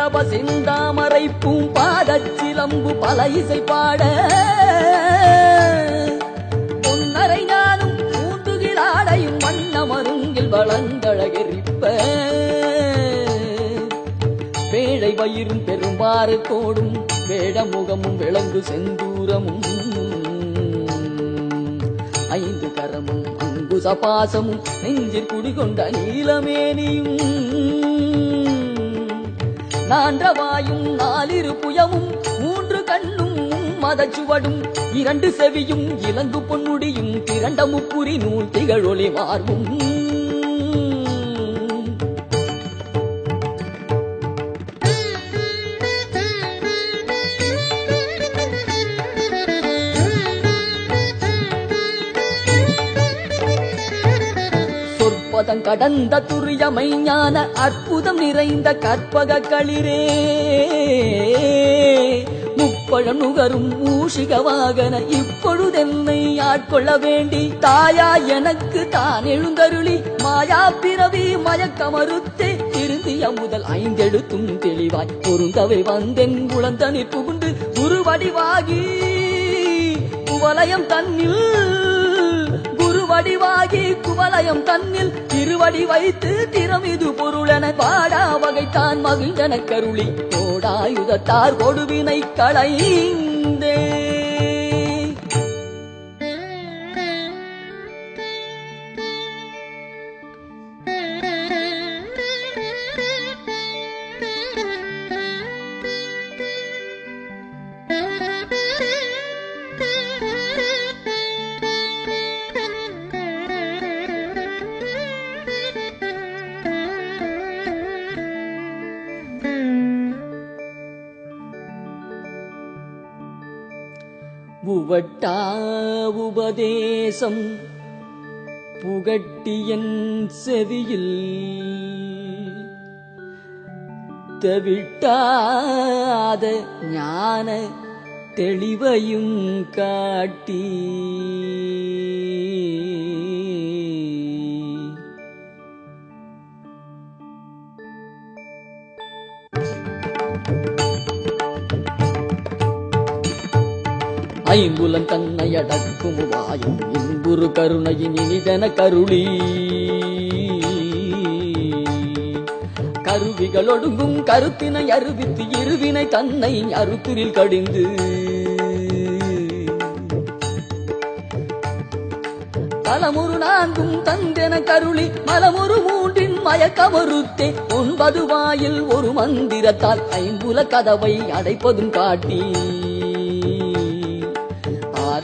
மண்டப செந்தாமரை பூம்பாதச்சிலம்பு பல இசை பாட பொன்னரை ஞானும் பூந்துகிலாடையும் வண்ண மருங்கில் வளந்தழகெரிப்ப பேழை வயிறும் பெரும்பாறு கோடும் வேடமுகமும் விளங்கு செந்தூரமும் ஐந்து கரமும் அங்குச பாசமும் நெஞ்சில் குடிகொண்ட நீலமேனியும் நான்றவாயும் நாலிரு புயமும் மூன்று கண்ணும் மதச்சுவடும் இரண்டு செவியும் இலங்கு பொன்முடியும் திரண்ட முப்புரி நூல் திகழொளி மார்பும் கடந்த துரியமை ஞான அற்புதம் நிறைந்த கற்பக களிரே முப்பழம் நுகரும் மூஷிக வாகன இப்பொழுதென்னை ஆட்கொள்ள வேண்டி தாயா எனக்கு தான் எழுந்தருளி மாயா பிறவி மயக்கமறுத்தே திருந்திய முதல் ஐந்தெழுத்தும் தெளிவாய் பொருந்தவை வந்தென் குளந்தனி புகுண்டு குருவடிவாகி குவலயம் தன்னில் வடிவாகி குவலயம் தன்னில் திருவடி வைத்து திறமிது பொருளென பாடா வகைத்தான் மகிழ்ந்தன கருளி கோடாயுதத்தார் கொடுவினை களைந்தே உவட்டா உபதேசம் புகட்டியன் செவியில் தவிட்டாத ஞான தெளிவையும் காட்டி ஐம்புலன் தன்னை அடக்கும் வாயும் இன்புறு கருணையின் இனிதன கருளி கருவிகள் ஒடுங்கும் கருத்தினை அருவித்து இருவினை தன்னை அருத்துரில் கடிந்து தலமுறு நான்கும் தந்தென கருளி மலமுறு மூன்றின் மயக்கமறுத்தே 9 வாயில் ஒரு மந்திரத்தால் ஐம்புல கதவை அடைப்பதும் காட்டி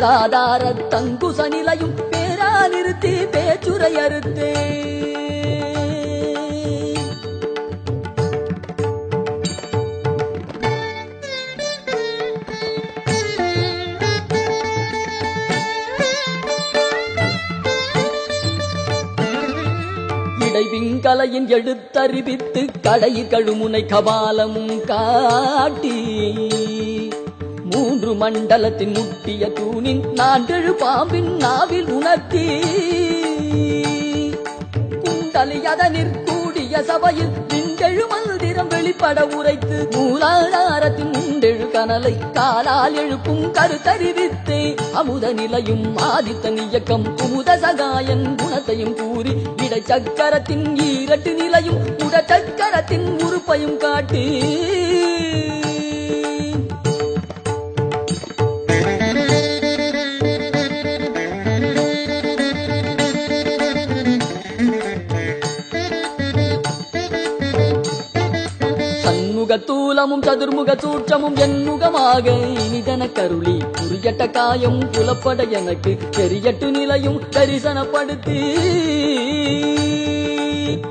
ஆதார தங்குச நிலையும் பேரா நிறுத்தி பேச்சுரை அறுத்தே இடைவிங்கலையின் எழுத்தறிவித்து கடையில் கழுமுனை கபாலமும் காட்டி 3 மண்டலத்தின் முட்டிய தூணின் 4 பாம்பின் நாவில் உணர்த்தி குண்டலியதனிற் கூடிய சபையில் விண்டெழு மந்திரம் வெளிப்பட உரைத்து மூலாதாரத்தின் முண்டெழு கனலை காலால் எழுப்பும் கருத்தறிவித்தே அமுத நிலையும் ஆதித்தன் இயக்கம் குமுத சகாயன் குணத்தையும் கூறி இடைச்சக்கரத்தின் 2 நிலையும் உடச்சக்கரத்தின் உறுப்பையும் காட்டி தூலமும் சதுர்முக சூற்றமும் என்முகமாக இனிதன கருளி புரியட்ட காயம் புலப்பட எனக்கு தெரியட்டு நிலையும் தரிசனப்படுத்தி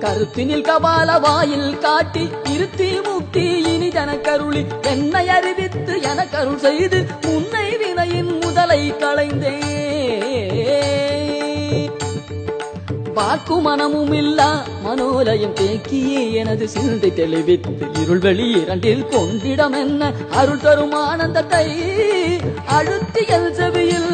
கருத்தினில் கபால வாயில் காட்டி இருத்தி முக்தி இனிதன கருளி என்னை அறிவித்து என கருள் செய்து உன்னை வினையின் முதலை களைந்தே வாக்கு மனமும் இல்லா மனோலயம் தேக்கியே எனது சிந்தை தெளிவித்து இருள் வெளி இரண்டில் கொண்டிடம் என்ன அருள் தரும் ஆனந்தத்தை அழுத்தியல் செவியில்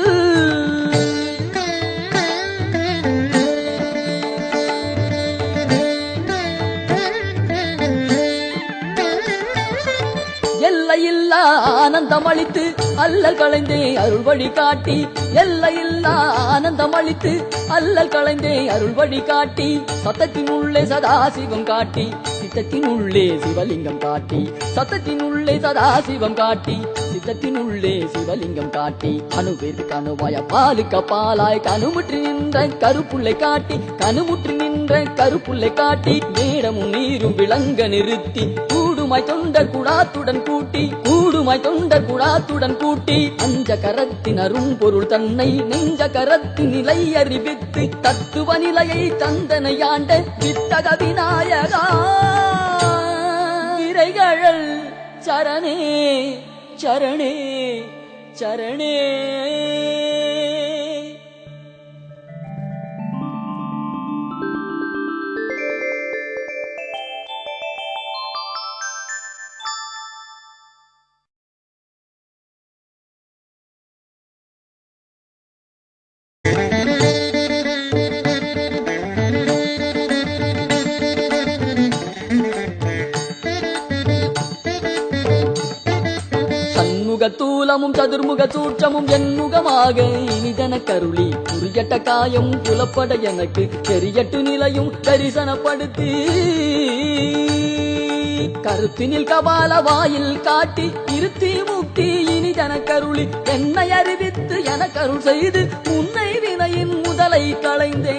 ஆனந்தமளித்து அல்லல் களைந்தே அருள் வழி காட்டி எல்லையில்லா ஆனந்தமளித்து அல்லல் களைந்தே அருள் வழி காட்டி சத்தத்தின் உள்ளே சதாசிவம் காட்டி சித்தத்தின் உள்ளே சிவலிங்கம் காட்டி சத்தத்தின் உள்ளே சதாசிவம் காட்டி சித்தத்தின் உள்ளே சிவலிங்கம் காட்டி அணுவிற்கு கணுவாய பாலுக்க பாலாய் கணுமுற்றி நின்ற கருப்புள்ளை காட்டி கணுமுற்றி நின்ற கருப்புள்ளை காட்டி மேடமும் நீரும் விளங்க நிறுத்தி கூடுமாய் தொண்டர் குடாத்துடன் கூட்டி கூடுமாய் தொண்டர் குடாத்துடன் கூட்டி அஞ்ச கரத்தின் அரும் பொருள் தன்னை நெஞ்ச கரத்தின் நிலை அறிவித்து தத்துவ நிலையை தந்தனை ஆண்ட வித்தக விநாயகா விரைகழல் சரணே சரணே சரணே. தூலமும் சதுர்முக சூற்றமும் என்முகமாக இனிதன கருளி புரியட்ட காயம் புலப்பட எனக்கு தெரியட்டு நிலையும் தரிசனப்படுத்தி கருத்தினில் கபால வாயில் காட்டி இருத்தி முக்தி இனிதன கருளி என்னை அறிவித்து என கருள் செய்து உன்னை வினையின் முதலை களைந்தே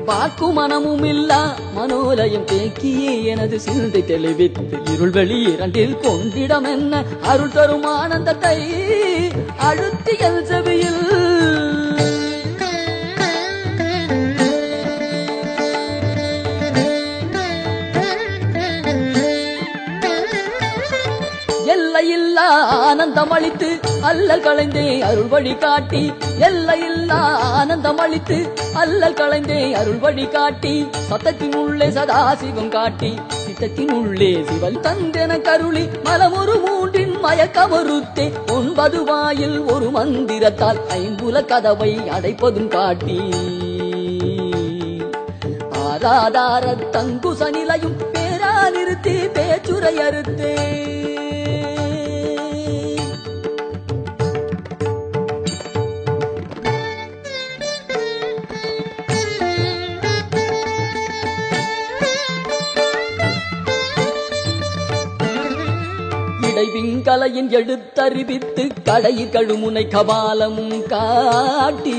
வாக்கு மனமும் இல்லா மனோலயம் தேக்கியே எனது சிந்தை தெளிவித்து இருள் வெளி இரண்டில் கொண்டிடம் என்ன அருள் தரும் ஆனந்தத்தை அழுத்தியல் செவியில் எல்லையில்லா ஆனந்தமளித்து அல்லல் களைந்தே அருள் வழி காட்டி எல்லையில்லா ஆனந்தமளித்து அல்லல் களைந்தே அருள் வழி காட்டி சத்தத்தின் உள்ளே சதாசிவம் காட்டி சித்தத்தின் உள்ளே சிவன் தந்தென கருளி மலமொரு மூன்றின் மயக்கமறுத்தே 9 வாயில் ஒரு மந்திரத்தால் 5 கதவை அடைப்பதும் காட்டி ஆதார தங்குச நிலையும் பேரா நிறுத்தி பேச்சுரை அறுத்தே விங்கலையின் எழுத்தறிவித்து கடையில் கழுமுனை கபாலம் காட்டி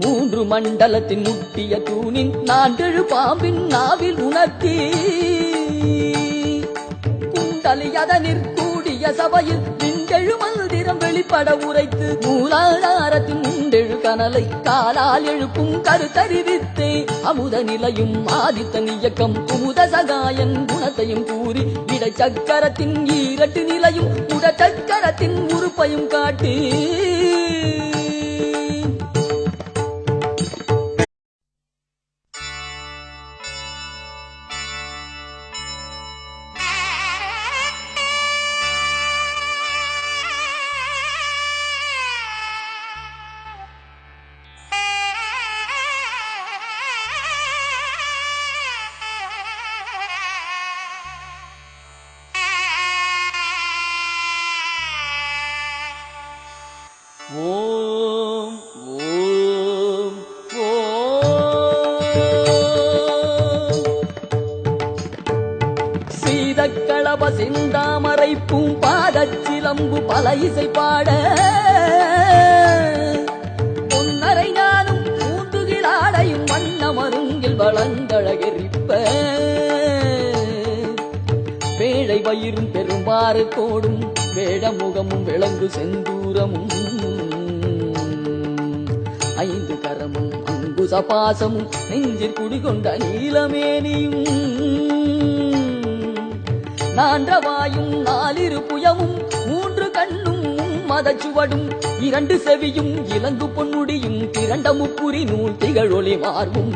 3 மண்டலத்தின் முட்டிய தூணின் 4 பாம்பின் நாவில் உணர்த்தி குண்டலியதனிற் கூடிய சபையில் விண்டெழு மந்திரம் வெளிப்பட உரைத்து மூலாதாரத்தின் உண்டெழு கனலை காலால் எழுப்பும் கருத்தறிவித்தே அமுத நிலையும் ஆதித்தன் இயக்கம் குமுத சகாயன் குணத்தையும் கூறி இடைச்சக்கரத்தின் 2 நிலையும் உடச்சக்கரத்தின் உறுப்பையும் காட்டி ஓம் ஓம் ஓம் சீதக்களப சிந்தாமரை பூம்பாதச்சிலம்பு பல இசை பாட பொன்னரை ஞானும் பூந்துகிலாடையும் வண்ண மருங்கில் வளந்தழகெரிப்ப பேழை வயிறும் பெரும்பாறு கோடும் வேடமுகமும் விளங்கு செந்தூரமும் 5 கரமும் அங்குச பாசமும் நெஞ்சில் குடிகொண்ட நீலமேனியும் 4 வாயும் 4 புயமும் 3 கண்ணும் மதச்சுவடும் 2 செவியும் இலங்கு பொன்முடியும் திரண்ட முப்புரி நூல் திகழொளி மார்பும்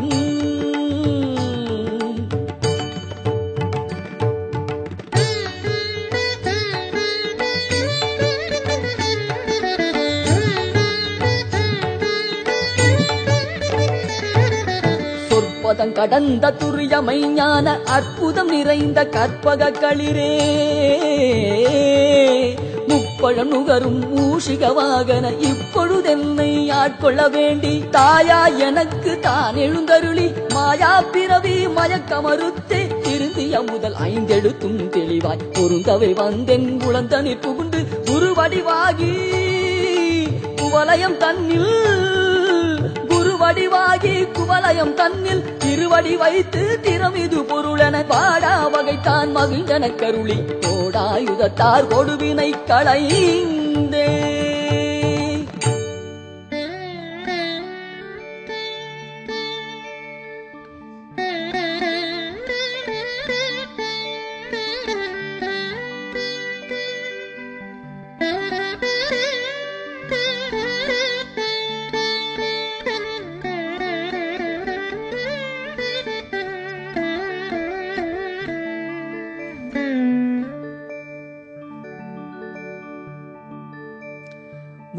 பதம் கடந்த துரியமை ஞான அற்புதம் நிறைந்த கற்பக களிரே முப்பழம் நுகரும் மூஷிக வாகன இப்பொழுதென்னை ஆட்கொள்ள வேண்டி தாயா எனக்கு தான் எழுந்தருளி மாயா பிறவி மயக்கமறுத்தே திருந்திய முதல் ஐந்தெழுத்தும் தெளிவாய் பொருந்தவை வந்தென் குளந்தனி புகுண்டு குருவடிவாகி குவலயம் தன்னில் குருவடிவாகி குவலயம் தன்னில் திருவடி வைத்து திறமிது பொருளென பாடா வகைத்தான் மகிழ்ந்தன கருளி கோடாயுதத்தார் கொடுவினை களைந்தே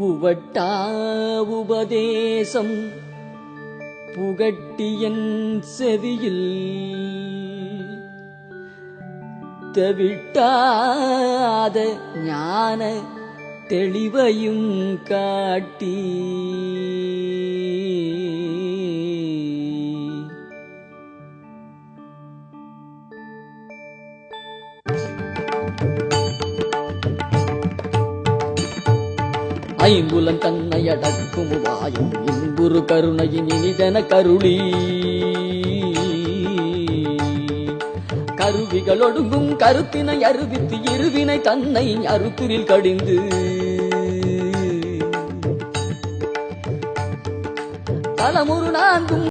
உவட்டா உபதேசம் புகட்டியன் செவியில் தவிட்டாத ஞான தெளிவையும் காட்டி ஐம்புலன் தன்னை அடக்கும் வாயும் இன்புரு கருணையின் இனிதன கருளி கருவிகள் ஒடுங்கும் கருத்தினை அருவித்து இருவினை தன்னை அறுத்துரில் கடிந்து தலமுரு நான்கும்